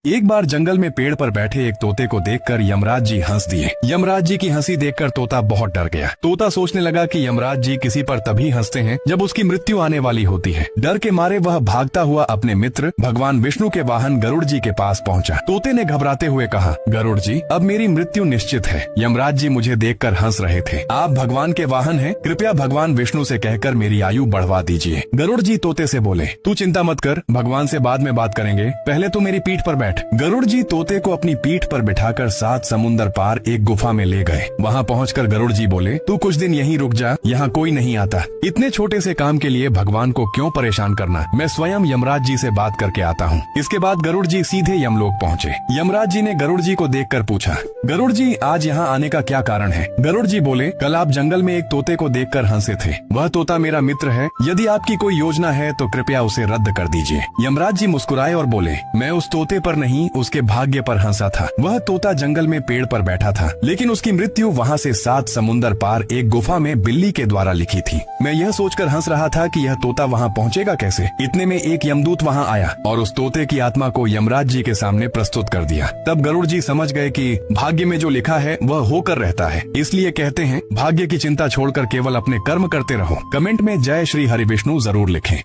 एक बार जंगल में पेड़ पर बैठे एक तोते को देखकर यमराज जी हंस दिए। यमराज जी की हंसी देखकर तोता बहुत डर गया। तोता सोचने लगा कि यमराज जी किसी पर तभी हंसते हैं जब उसकी मृत्यु आने वाली होती है। डर के मारे वह भागता हुआ अपने मित्र भगवान विष्णु के वाहन गरुड़ जी के पास पहुंचा। तोते ने घबराते हुए कहा, गरुड़ जी, अब मेरी मृत्यु निश्चित है। यमराज जी मुझे देखकर हंस रहे थे। आप भगवान के वाहन हैं, कृपया भगवान विष्णु से कहकर मेरी आयु बढ़वा दीजिए। गरुड़ जी तोते से बोले, तू चिंता मत कर, भगवान से बाद में बात करेंगे, पहले तू मेरी पीठ पर बैठ। गरुड़ जी तोते को अपनी पीठ पर बिठाकर 7 समुंदर पार एक गुफा में ले गए। वहाँ पहुंचकर गरुड़ जी बोले, तू कुछ दिन यहीं रुक जा, यहाँ कोई नहीं आता। इतने छोटे से काम के लिए भगवान को क्यों परेशान करना, मैं स्वयं यमराज जी से बात करके आता हूँ। इसके बाद गरुड़ जी सीधे यमलोक पहुँचे। यमराज जी ने गरुड़ जी को देखकर पूछा, गरुड़ जी, आज यहाँ आने का क्या कारण है? गरुड़ जी बोले, कल आप जंगल में एक तोते को देखकर हंसे थे। वह तोता मेरा मित्र है, यदि आपकी कोई योजना है तो कृपया उसे रद्द कर दीजिए। यमराज जी मुस्कुराए और बोले, मैं उस तोते पर नहीं, उसके भाग्य पर हंसा था। वह तोता जंगल में पेड़ पर बैठा था, लेकिन उसकी मृत्यु वहाँ से 7 समुंदर पार एक गुफा में बिल्ली के द्वारा लिखी थी। मैं यह सोचकर हंस रहा था कि यह तोता वहाँ पहुँचेगा कैसे। इतने में एक यमदूत वहाँ आया और उस तोते की आत्मा को यमराज जी के सामने प्रस्तुत कर दिया। तब गरुड़ जी समझ गए कि भाग्य में जो लिखा है वह होकर रहता है। इसलिए कहते हैं, भाग्य की चिंता छोड़कर केवल अपने कर्म करते रहो। कमेंट में जय श्री हरि विष्णु जरूर लिखें।